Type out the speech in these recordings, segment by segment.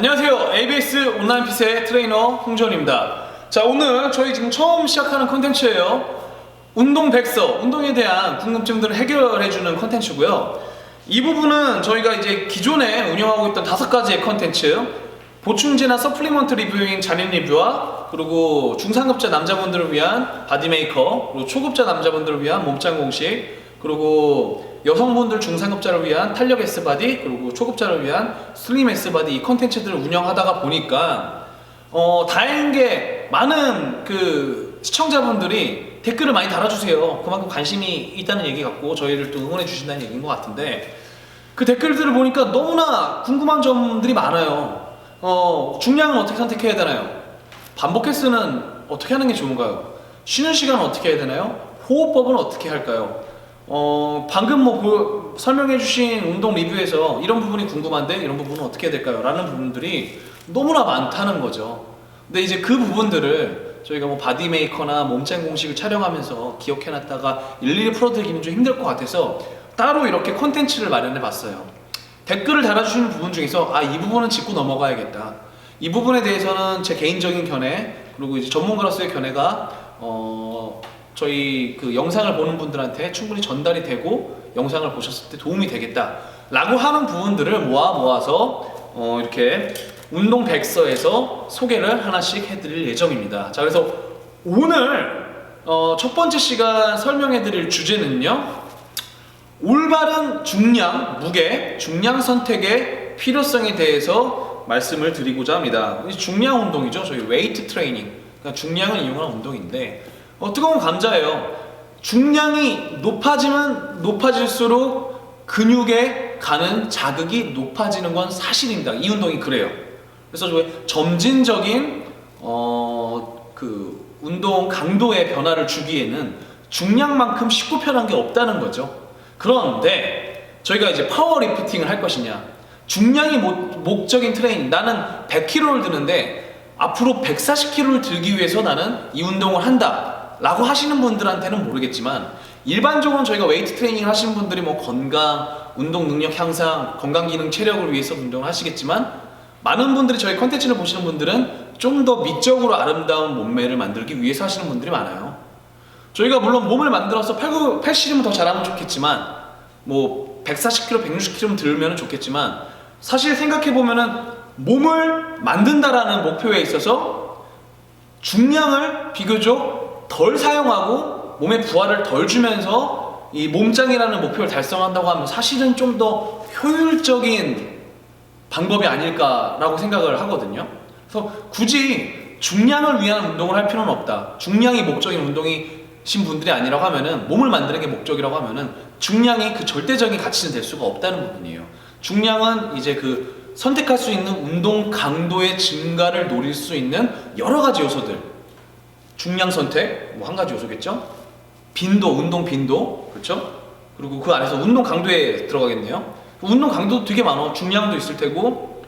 안녕하세요. ABS 온라인 핏의 트레이너 홍전입니다. 자, 오늘 저희 지금 처음 시작하는 컨텐츠예요. 운동 백서, 운동에 대한 궁금증들을 해결해주는 컨텐츠고요. 이 부분은 저희가 이제 기존에 운영하고 있던 5가지의 컨텐츠, 보충제나 서플리먼트 리뷰인 잔인 리뷰와 그리고 중상급자 남자분들을 위한 바디메이커, 그리고 초급자 남자분들을 위한 몸짱 공식, 그리고 여성분들 중상급자를 위한 탄력 S바디, 그리고 초급자를 위한 슬림 S바디, 이 컨텐츠들을 운영하다가 보니까 다행인 게 많은 그 시청자분들이 댓글을 많이 달아주세요. 그만큼 관심이 있다는 얘기 같고 저희를 또 응원해 주신다는 얘기인 것 같은데, 그 댓글들을 보니까 너무나 궁금한 점들이 많아요. 중량은 어떻게 선택해야 되나요? 반복 횟수는 어떻게 하는 게 좋은가요? 쉬는 시간은 어떻게 해야 되나요? 호흡법은 어떻게 할까요? 방금 설명해주신 운동 리뷰에서 이런 부분이 궁금한데 이런 부분은 어떻게 해야 될까요? 라는 부분들이 너무나 많다는 거죠. 근데 이제 그 부분들을 저희가 뭐 바디메이커나 몸짱 공식을 촬영하면서 기억해놨다가 일일이 풀어드리기는 좀 힘들 것 같아서 따로 이렇게 컨텐츠를 마련해 봤어요. 댓글을 달아주시는 부분 중에서 이 부분은 짚고 넘어가야겠다, 이 부분에 대해서는 제 개인적인 견해, 그리고 이제 전문가로서의 견해가 저희 그 영상을 보는 분들한테 충분히 전달이 되고 영상을 보셨을 때 도움이 되겠다 라고 하는 부분들을 모아서 이렇게 운동 백서에서 소개를 하나씩 해드릴 예정입니다. 자, 그래서 오늘 첫 번째 시간 설명해 드릴 주제는요, 올바른 중량, 무게, 중량 선택의 필요성에 대해서 말씀을 드리고자 합니다. 중량 운동이죠. 저희 웨이트 트레이닝, 그러니까 중량을 이용한 운동인데 뜨거운 감자예요. 중량이 높아지면 높아질수록 근육에 가는 자극이 높아지는 건 사실입니다. 이 운동이 그래요. 그래서 점진적인 그 운동 강도의 변화를 주기에는 중량만큼 쉽고 편한 게 없다는 거죠. 그런데 저희가 이제 파워 리프팅을 할 것이냐, 중량이 목적인 트레이닝, 나는 100kg를 드는데 앞으로 140kg를 들기 위해서 나는 이 운동을 한다 라고 하시는 분들한테는 모르겠지만, 일반적으로 저희가 웨이트 트레이닝을 하시는 분들이 뭐 건강, 운동 능력 향상, 건강 기능 체력을 위해서 운동을 하시겠지만, 많은 분들이 저희 컨텐츠를 보시는 분들은 좀 더 미적으로 아름다운 몸매를 만들기 위해서 하시는 분들이 많아요. 저희가 물론 몸을 만들어서 80이면 더 잘하면 좋겠지만, 뭐 140kg, 160kg 들면 좋겠지만, 사실 생각해보면은 몸을 만든다라는 목표에 있어서 중량을 비교적 덜 사용하고 몸에 부하를 덜 주면서 이 몸짱이라는 목표를 달성한다고 하면 사실은 좀 더 효율적인 방법이 아닐까라고 생각을 하거든요. 그래서 굳이 중량을 위한 운동을 할 필요는 없다, 중량이 목적인 운동이신 분들이 아니라고 하면은, 몸을 만드는 게 목적이라고 하면은 중량이 그 절대적인 가치는 될 수가 없다는 부분이에요. 중량은 이제 그 선택할 수 있는 운동 강도의 증가를 노릴 수 있는 여러 가지 요소들, 중량 선택 뭐 한 가지 요소겠죠. 빈도, 운동 빈도, 그렇죠. 그리고 그 안에서 운동 강도에 들어가겠네요. 운동 강도도 되게 많아. 중량도 있을 테고,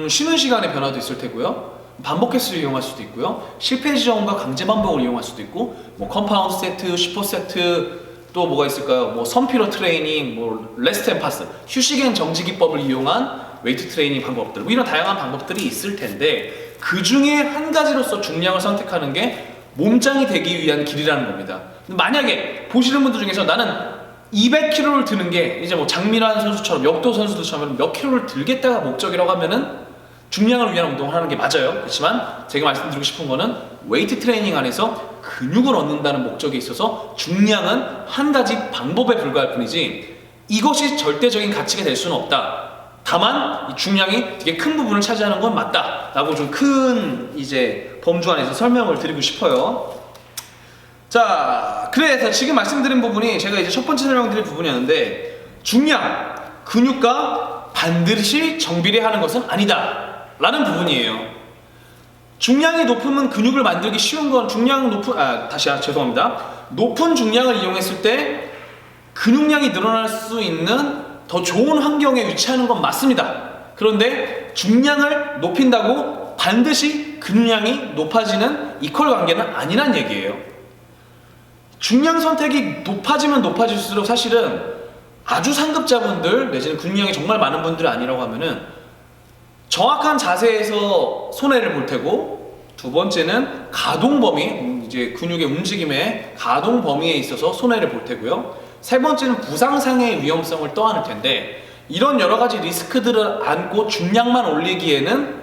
쉬는 시간의 변화도 있을 테고요. 반복 횟수를 이용할 수도 있고요. 실패 지점과 강제 반복을 이용할 수도 있고, 뭐 컴파운드 세트, 슈퍼 세트, 또 뭐가 있을까요? 뭐 선피로 트레이닝, 뭐 레스트 앤 파스, 휴식 앤 정지 기법을 이용한 웨이트 트레이닝 방법들, 뭐 이런 다양한 방법들이 있을 텐데, 그 중에 한 가지로서 중량을 선택하는 게 몸짱이 되기 위한 길이라는 겁니다. 만약에 보시는 분들 중에서 나는 200kg를 드는 게 이제 뭐 장미란 선수처럼, 역도 선수들처럼 몇 킬로를 들겠다가 목적이라고 하면은 중량을 위한 운동을 하는 게 맞아요. 그렇지만 제가 말씀드리고 싶은 거는 웨이트 트레이닝 안에서 근육을 얻는다는 목적에 있어서 중량은 한 가지 방법에 불과할 뿐이지 이것이 절대적인 가치가 될 수는 없다. 다만 이 중량이 되게 큰 부분을 차지하는 건 맞다 라고 좀 큰 이제 범주 안에서 설명을 드리고 싶어요. 자, 그래서 지금 말씀드린 부분이 제가 이제 첫 번째 설명드릴 부분이었는데, 중량, 근육과 반드시 정비례하는 것은 아니다 라는 부분이에요. 중량이 높으면 근육을 만들기 쉬운 건 죄송합니다. 높은 중량을 이용했을 때 근육량이 늘어날 수 있는 더 좋은 환경에 위치하는 건 맞습니다. 그런데 중량을 높인다고 반드시 근육량이 높아지는 이퀄 관계는 아니란 얘기예요. 중량 선택이 높아지면 높아질수록 사실은 아주 상급자분들 내지는 근육량이 정말 많은 분들이 아니라고 하면은 정확한 자세에서 손해를 볼 테고, 두 번째는 가동 범위, 이제 근육의 움직임의 가동 범위에 있어서 손해를 볼 테고요. 세 번째는 부상상의 위험성을 떠안을 텐데, 이런 여러 가지 리스크들을 안고 중량만 올리기에는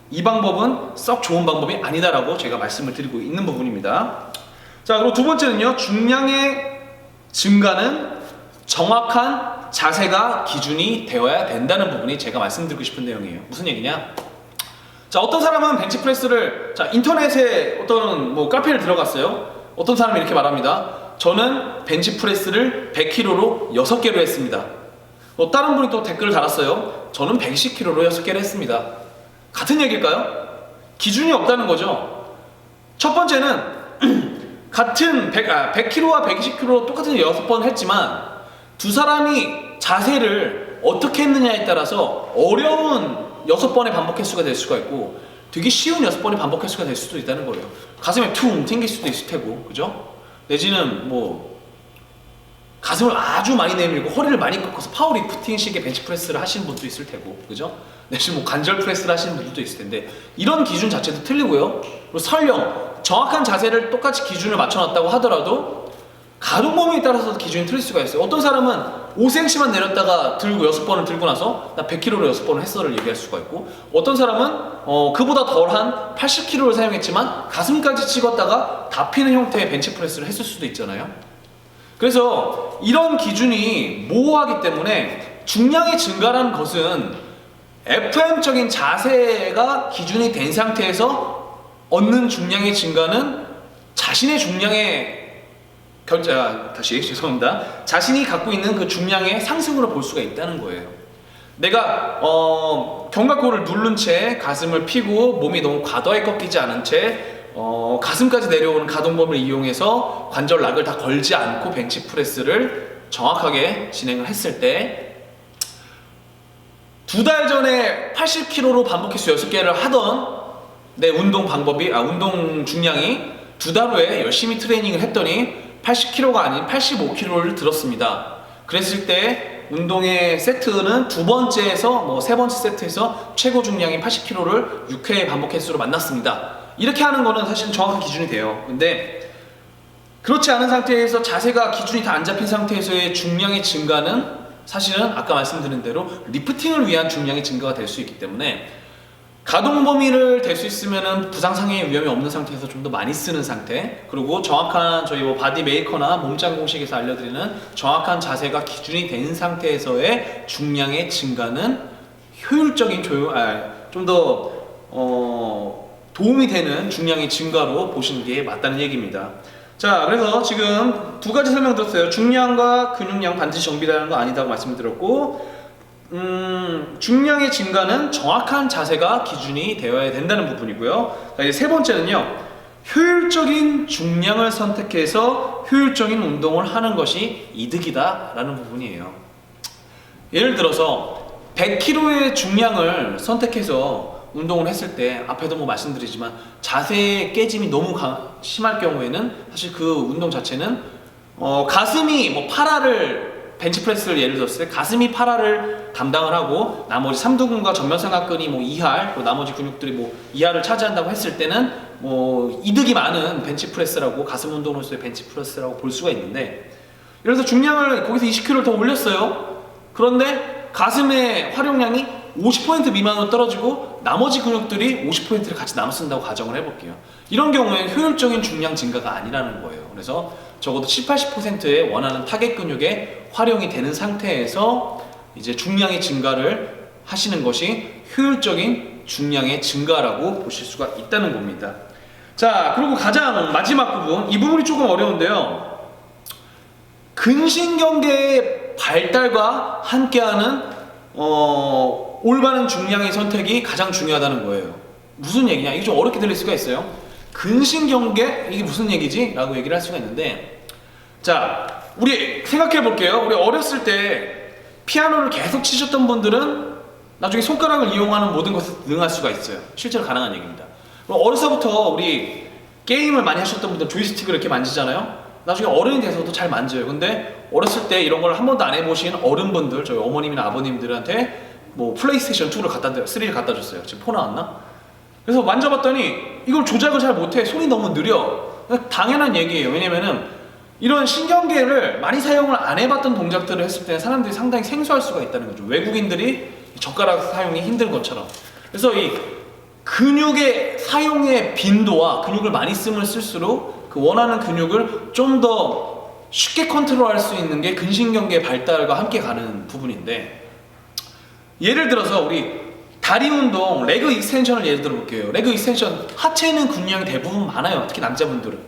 이 방법은 썩 좋은 방법이 아니다라고 제가 말씀을 드리고 있는 부분입니다. 자, 그리고 두 번째는요, 중량의 증가는 정확한 자세가 기준이 되어야 된다는 부분이 제가 말씀드리고 싶은 내용이에요. 무슨 얘기냐? 자, 어떤 사람은 벤치프레스를, 자, 인터넷에 어떤 뭐 카페를 들어갔어요. 어떤 사람이 이렇게 말합니다. 저는 벤치프레스를 100kg로 6개로 했습니다. 다른 분이 또 댓글을 달았어요. 저는 120kg로 6개를 했습니다. 같은 얘기일까요? 기준이 없다는 거죠. 첫 번째는 같은 100kg와 120kg 똑같은 6번 했지만 두 사람이 자세를 어떻게 했느냐에 따라서 어려운 6번의 반복 횟수가 될 수가 있고 되게 쉬운 6번의 반복 횟수가 될 수도 있다는 거예요. 가슴에 퉁 튕길 수도 있을 테고, 그죠? 내지는 뭐 가슴을 아주 많이 내밀고 허리를 많이 꺾어서 파워리프팅식의 벤치프레스를 하시는 분도 있을 테고, 그죠? 내지는 뭐 관절 프레스를 하시는 분들도 있을 텐데 이런 기준 자체도 틀리고요. 그리고 설령 정확한 자세를 똑같이 기준을 맞춰놨다고 하더라도 가동 범위에 따라서 기준이 틀릴 수가 있어요. 어떤 사람은 5cm만 내렸다가 들고 6번을 들고 나서 나 100kg로 6번을 했어를 얘기할 수가 있고, 어떤 사람은 그보다 덜한 80kg를 사용했지만 가슴까지 찍었다가 다 피는 형태의 벤치프레스를 했을 수도 있잖아요. 그래서 이런 기준이 모호하기 때문에 중량의 증가라는 것은 FM적인 자세가 기준이 된 상태에서 얻는 중량의 증가는 자신의 중량의 자신이 갖고 있는 그 중량의 상승으로 볼 수가 있다는 거예요. 내가 견갑골을 누른 채 가슴을 펴고 몸이 너무 과도하게 꺾이지 않은 채 가슴까지 내려오는 가동범위를 이용해서 관절락을 다 걸지 않고 벤치프레스를 정확하게 진행을 했을 때, 2달 전에 80kg로 반복 횟수 6개를 하던 내 운동 방법이, 운동 중량이 2달 후에 열심히 트레이닝을 했더니 80kg가 아닌 85kg를 들었습니다. 그랬을 때 운동의 세트는 두 번째에서 세 번째 세트에서 최고 중량인 80kg를 6회 반복 횟수로 만났습니다. 이렇게 하는 거는 사실 정확한 기준이 돼요. 근데 그렇지 않은 상태에서 자세가 기준이 다 안 잡힌 상태에서의 중량의 증가는 사실은 아까 말씀드린 대로 리프팅을 위한 중량의 증가가 될 수 있기 때문에 가동 범위를 될 수 있으면은 부상상의 위험이 없는 상태에서 좀 더 많이 쓰는 상태, 그리고 정확한 저희 바디 메이커나 몸짱 공식에서 알려드리는 정확한 자세가 기준이 된 상태에서의 중량의 증가는 효율적인 좀 더 도움이 되는 중량의 증가로 보시는 게 맞다는 얘기입니다. 자, 그래서 지금 두 가지 설명드렸어요. 중량과 근육량 반드시 정비되는 거 아니다고 말씀드렸고, 중량의 증가는 정확한 자세가 기준이 되어야 된다는 부분이고요. 자, 이제 세 번째는요, 효율적인 중량을 선택해서 효율적인 운동을 하는 것이 이득이다 라는 부분이에요. 예를 들어서 100kg의 중량을 선택해서 운동을 했을 때, 앞에도 말씀드리지만 자세 깨짐이 너무 심할 경우에는 사실 그 운동 자체는 가슴이 파라를 벤치프레스를 예를 들었을 때 가슴이 파라를 담당을 하고 나머지 삼두근과 전면삼각근이 2할, 또 나머지 근육들이 2할을 차지한다고 했을 때는 이득이 많은 벤치프레스라고, 가슴 운동으로서의 벤치프레스라고 볼 수가 있는데, 예를 들어서 중량을 거기서 20kg를 더 올렸어요. 그런데 가슴의 활용량이 50% 미만으로 떨어지고 나머지 근육들이 50%를 같이 나눠 쓴다고 가정을 해볼게요. 이런 경우에 효율적인 중량 증가가 아니라는 거예요. 그래서 적어도 70-80%의 원하는 타겟 근육에 활용이 되는 상태에서 이제 중량의 증가를 하시는 것이 효율적인 중량의 증가라고 보실 수가 있다는 겁니다. 자, 그리고 가장 마지막 부분, 이 부분이 조금 어려운데요. 근신경계의 발달과 함께하는 올바른 중량의 선택이 가장 중요하다는 거예요. 무슨 얘기냐? 이게 좀 어렵게 들릴 수가 있어요. 근신경계? 이게 무슨 얘기지? 라고 얘기를 할 수가 있는데, 자, 우리 생각해 볼게요. 우리 어렸을 때 피아노를 계속 치셨던 분들은 나중에 손가락을 이용하는 모든 것을 능할 수가 있어요. 실제로 가능한 얘기입니다. 어려서부터 우리 게임을 많이 하셨던 분들 조이스틱을 이렇게 만지잖아요. 나중에 어른이 돼서도 잘 만져요. 근데 어렸을 때 이런 걸 한 번도 안 해보신 어른분들, 저희 어머님이나 아버님들한테 뭐 플레이스테이션 2를 3를 갖다 줬어요. 지금 4 나왔나? 그래서 만져봤더니 이걸 조작을 잘 못해. 손이 너무 느려. 당연한 얘기예요. 왜냐면은 이런 신경계를 많이 사용을 안 해봤던 동작들을 했을 때 사람들이 상당히 생소할 수가 있다는 거죠. 외국인들이 젓가락 사용이 힘든 것처럼. 그래서 이 근육의 사용의 빈도와 근육을 많이 쓰면 쓸수록 그 원하는 근육을 좀 더 쉽게 컨트롤할 수 있는 게 근신경계 발달과 함께 가는 부분인데, 예를 들어서 우리 다리 운동, 레그 익스텐션을 예를 들어 볼게요. 레그 익스텐션, 하체는 근육량이 대부분 많아요. 특히 남자분들은.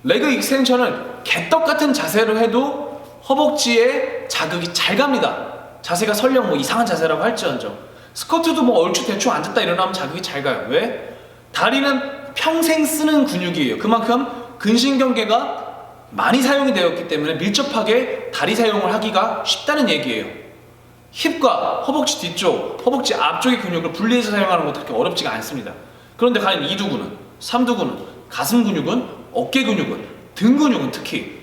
레그 익스텐션을 개떡 같은 자세로 해도 허벅지에 자극이 잘 갑니다. 자세가 설령 뭐 이상한 자세라고 할지언정. 스쿼트도 뭐 얼추 대충 앉았다 일어나면 자극이 잘 가요. 왜? 다리는 평생 쓰는 근육이에요. 그만큼 근신경계가 많이 사용이 되었기 때문에 밀접하게 다리 사용을 하기가 쉽다는 얘기예요. 힙과 허벅지 뒤쪽, 허벅지 앞쪽의 근육을 분리해서 사용하는 것도 그렇게 어렵지가 않습니다. 그런데 과연 이두근은, 삼두근은, 가슴 근육은, 어깨 근육은, 등 근육은 특히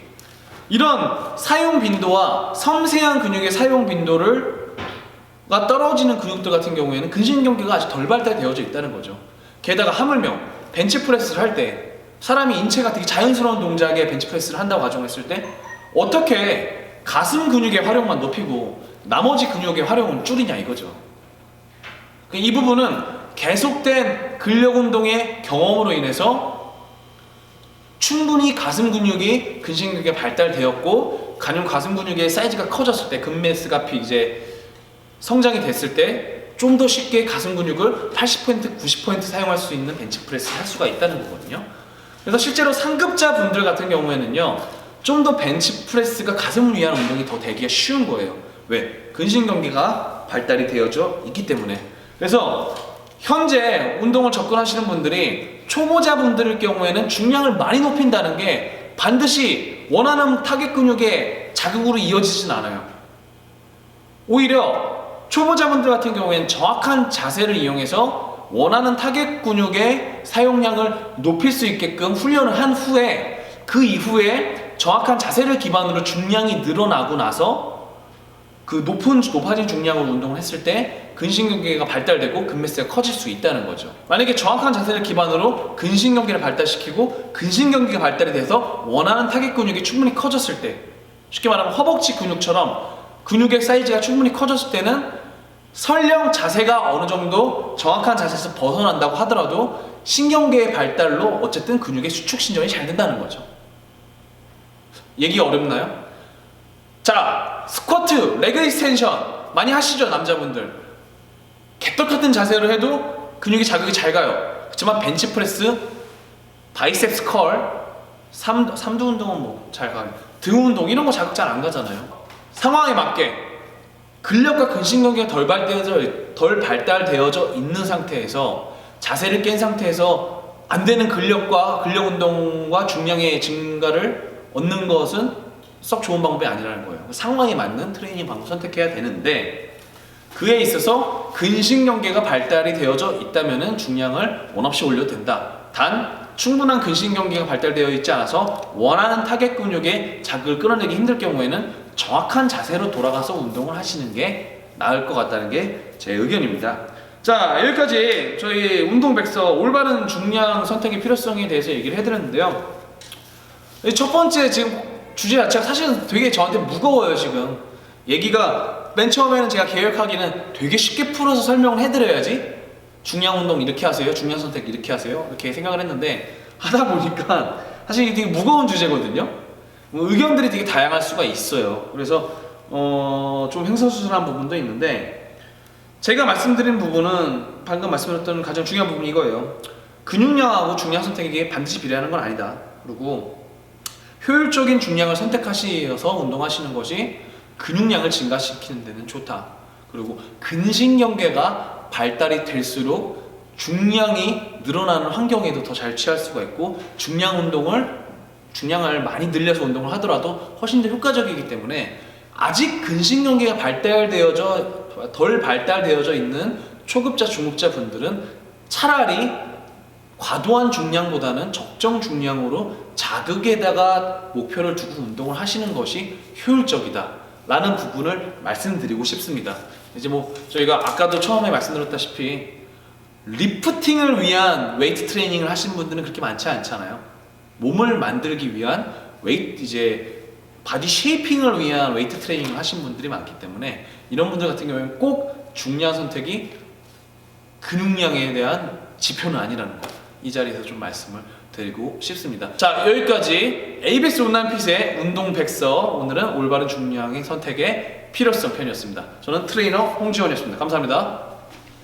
이런 사용 빈도와 섬세한 근육의 사용 빈도가 떨어지는 근육들 같은 경우에는 근신경계가 아직 덜 발달되어져 있다는 거죠. 게다가 하물며 벤치프레스를 할 때 사람이 인체가 되게 자연스러운 동작에 벤치프레스를 한다고 가정했을 때 어떻게 가슴 근육의 활용만 높이고 나머지 근육의 활용은 줄이냐 이거죠. 이 부분은 계속된 근력 운동의 경험으로 인해서 충분히 가슴 근육이 근신경계가 발달되었고 가슴 근육의 사이즈가 커졌을 때 근매스가 이제 성장이 됐을 때 좀 더 쉽게 가슴 근육을 80% 90% 사용할 수 있는 벤치프레스를 할 수가 있다는 거거든요. 그래서 실제로 상급자 분들 같은 경우에는요, 좀 더 벤치프레스가 가슴을 위한 운동이 더 되기가 쉬운 거예요. 왜? 근신경계가 발달이 되어져 있기 때문에. 그래서 현재 운동을 접근하시는 분들이 초보자분들의 경우에는 중량을 많이 높인다는 게 반드시 원하는 타겟 근육의 자극으로 이어지진 않아요. 오히려 초보자분들 같은 경우에는 정확한 자세를 이용해서 원하는 타겟 근육의 사용량을 높일 수 있게끔 훈련을 한 후에 그 이후에 정확한 자세를 기반으로 중량이 늘어나고 나서 그 높아진 중량으로 운동을 했을 때 근신경계가 발달되고 근매스가 커질 수 있다는 거죠. 만약에 정확한 자세를 기반으로 근신경계를 발달시키고 근신경계가 발달이 돼서 원하는 타겟 근육이 충분히 커졌을 때, 쉽게 말하면 허벅지 근육처럼 근육의 사이즈가 충분히 커졌을 때는 설령 자세가 어느 정도 정확한 자세에서 벗어난다고 하더라도 신경계의 발달로 어쨌든 근육의 수축 신전이 잘 된다는 거죠. 얘기가 어렵나요? 자, 스쿼트, 레그 익스텐션 많이 하시죠, 남자분들. 개떡 같은 자세로 해도 근육이 자극이 잘 가요. 그렇지만 벤치프레스, 바이셉스 컬, 삼두 운동은 뭐 잘 가요. 등 운동 이런 거 자극 잘 안 가잖아요. 상황에 맞게 근력과 근신경계가 덜 발달되어져 있는 상태에서 자세를 깬 상태에서 안 되는 근력과 근력 운동과 중량의 증가를 얻는 것은 썩 좋은 방법이 아니라는 거예요. 상황에 맞는 트레이닝 방법 선택해야 되는데, 그에 있어서 근신경계가 발달이 되어져 있다면 중량을 원 없이 올려도 된다. 단 충분한 근신경계가 발달되어 있지 않아서 원하는 타겟 근육의 자극을 끌어내기 힘들 경우에는 정확한 자세로 돌아가서 운동을 하시는 게 나을 것 같다는 게 제 의견입니다. 자, 여기까지 저희 운동백서 올바른 중량 선택의 필요성에 대해서 얘기를 해드렸는데요. 첫 번째 지금 주제 자체가 사실은 되게 저한테 무거워요. 지금 얘기가 맨 처음에는 제가 계획하기는 되게 쉽게 풀어서 설명을 해드려야지, 중량 운동 이렇게 하세요, 중량 선택 이렇게 하세요, 이렇게 생각을 했는데 하다 보니까 사실 이게 되게 무거운 주제거든요. 의견들이 되게 다양할 수가 있어요. 그래서 좀 횡설수설한 부분도 있는데, 제가 말씀드린 부분은 방금 말씀드렸던 가장 중요한 부분이 이거예요. 근육량하고 중량 선택이 반드시 비례하는 건 아니다. 그리고 효율적인 중량을 선택하셔서 운동하시는 것이 근육량을 증가시키는 데는 좋다. 그리고 근신경계가 발달이 될수록 중량이 늘어나는 환경에도 더 잘 취할 수가 있고, 중량을 많이 늘려서 운동을 하더라도 훨씬 더 효과적이기 때문에 아직 근신경계가 덜 발달되어져 있는 초급자, 중급자 분들은 차라리 과도한 중량보다는 적정 중량으로 자극에다가 목표를 두고 운동을 하시는 것이 효율적이다 라는 부분을 말씀드리고 싶습니다. 이제 뭐 저희가 아까도 처음에 말씀드렸다시피 리프팅을 위한 웨이트 트레이닝을 하신 분들은 그렇게 많지 않잖아요. 몸을 만들기 위한 웨이트 이제 바디 쉐이핑을 위한 웨이트 트레이닝을 하신 분들이 많기 때문에 이런 분들 같은 경우에는 꼭 중량 선택이 근육량에 대한 지표는 아니라는 거, 이 자리에서 좀 말씀을 드리고 싶습니다. 자, 여기까지 ABS 온라인핏의 운동 백서, 오늘은 올바른 중량의 선택의 필요성 편이었습니다. 저는 트레이너 홍지원이었습니다. 감사합니다.